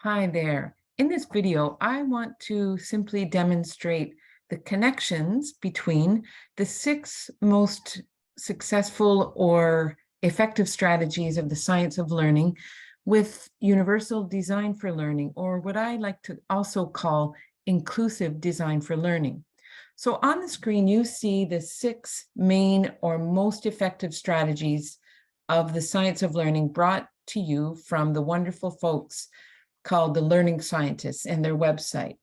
Hi there. In this video, I want to simply demonstrate the connections between the 6 most successful or effective strategies of the science of learning with universal design for learning, or what I like to also call inclusive design for learning. So on the screen, you see the 6 main or most effective strategies of the science of learning brought to you from the wonderful folks called the Learning Scientists and their website.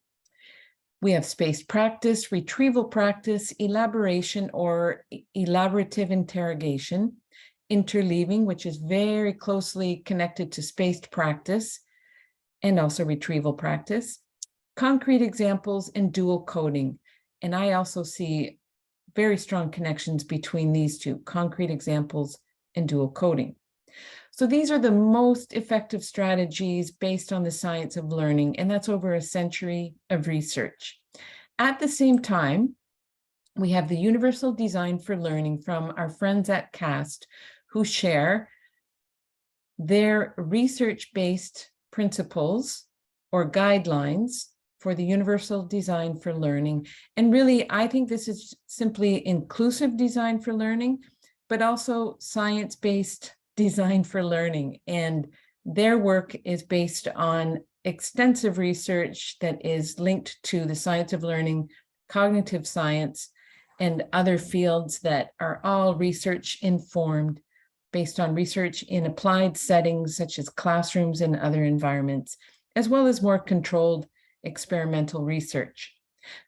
We have spaced practice, retrieval practice, elaboration or elaborative interrogation, interleaving, which is very closely connected to spaced practice, and also retrieval practice, concrete examples, and dual coding. And I also see very strong connections between these two, concrete examples and dual coding. So these are the most effective strategies based on the science of learning, and that's over a century of research. At the same time, we have the universal design for learning from our friends at CAST, who share their research-based principles or guidelines for the universal design for learning. And really, I think this is simply inclusive design for learning, but also science-based design for learning. And their work is based on extensive research that is linked to the science of learning, cognitive science, and other fields that are all research informed based on research in applied settings such as classrooms and other environments, as well as more controlled experimental research.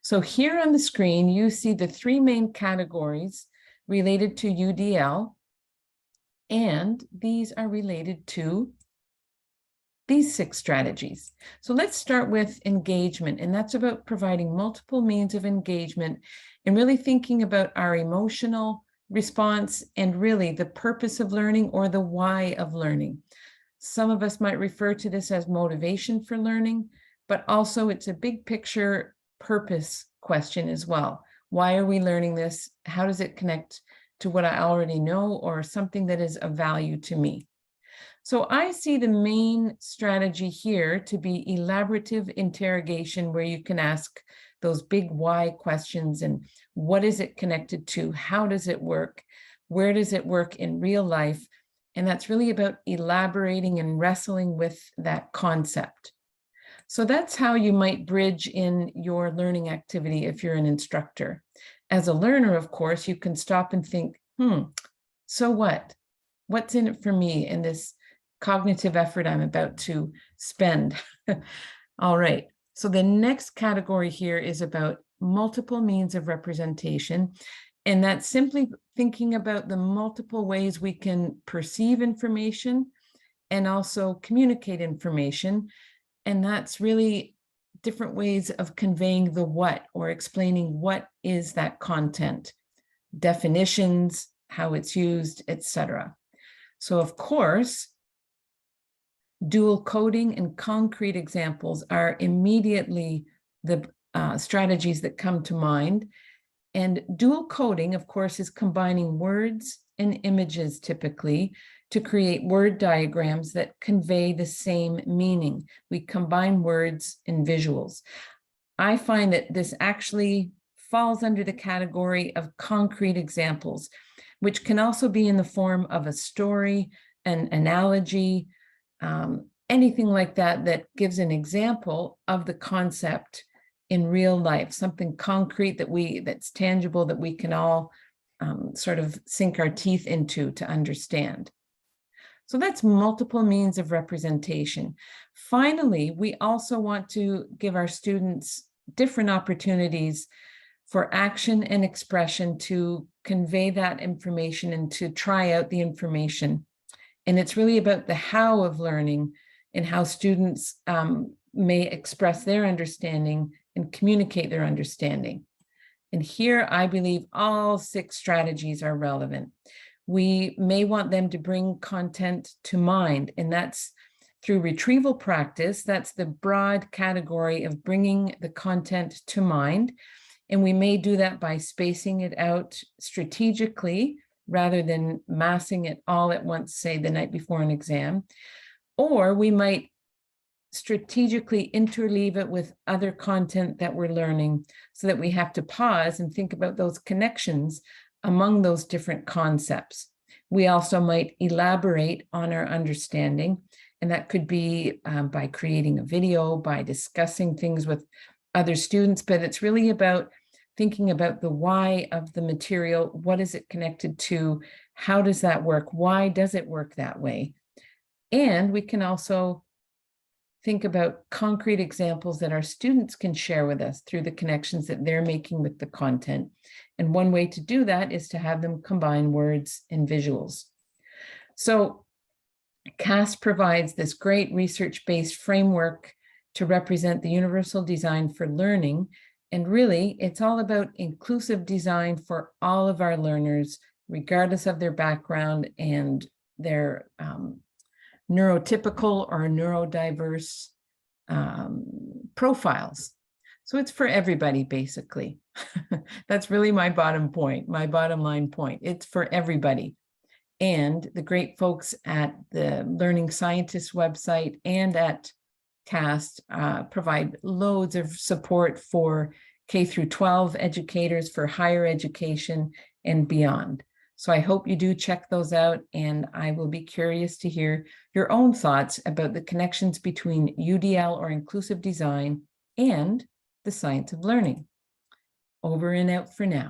So here on the screen, you see the 3 main categories related to UDL, and these are related to these 6 strategies. So let's start with engagement, and that's about providing multiple means of engagement and really thinking about our emotional response and really the purpose of learning or the why of learning. Some of us might refer to this as motivation for learning, but also it's a big picture purpose question as well. Why are we learning this? How does it connect to what I already know or something that is of value to me? So I see the main strategy here to be elaborative interrogation, where you can ask those big why questions and what is it connected to? How does it work? Where does it work in real life? And that's really about elaborating and wrestling with that concept. So that's how you might bridge in your learning activity if you're an instructor. As a learner, of course, you can stop and think, so what? What's in it for me in this cognitive effort I'm about to spend? All right. So the next category here is about multiple means of representation. And that's simply thinking about the multiple ways we can perceive information and also communicate information. And that's really different ways of conveying the what, or explaining what is that content, definitions, how it's used, etc. So of course, dual coding and concrete examples are immediately the strategies that come to mind. And dual coding, of course, is combining words and images typically to create word diagrams that convey the same meaning. We combine words and visuals. I find that this actually falls under the category of concrete examples, which can also be in the form of a story, an analogy, anything like that that gives an example of the concept in real life, something concrete that's tangible that we can all sort of sink our teeth into to understand. So that's multiple means of representation. Finally, we also want to give our students different opportunities for action and expression to convey that information and to try out the information. And it's really about the how of learning and how students may express their understanding and communicate their understanding. And here, I believe all 6 strategies are relevant. We may want them to bring content to mind, and that's through retrieval practice. That's the broad category of bringing the content to mind. And we may do that by spacing it out strategically rather than massing it all at once, say the night before an exam. Or we might strategically interleave it with other content that we're learning so that we have to pause and think about those connections among those different concepts. We also might elaborate on our understanding, and that could be by creating a video, by discussing things with other students, but it's really about thinking about the why of the material. What is it connected to? How does that work? Why does it work that way? And we can also think about concrete examples that our students can share with us through the connections that they're making with the content. And one way to do that is to have them combine words and visuals. So CAST provides this great research-based framework to represent the universal design for learning. And really, it's all about inclusive design for all of our learners, regardless of their background and their neurotypical or neurodiverse profiles. So it's for everybody, basically. That's really my bottom line point. It's for everybody. And the great folks at the Learning Scientists website and at CAST provide loads of support for K through 12 educators, for higher education and beyond. So I hope you do check those out, and I will be curious to hear your own thoughts about the connections between UDL or inclusive design and the science of learning. Over and out for now.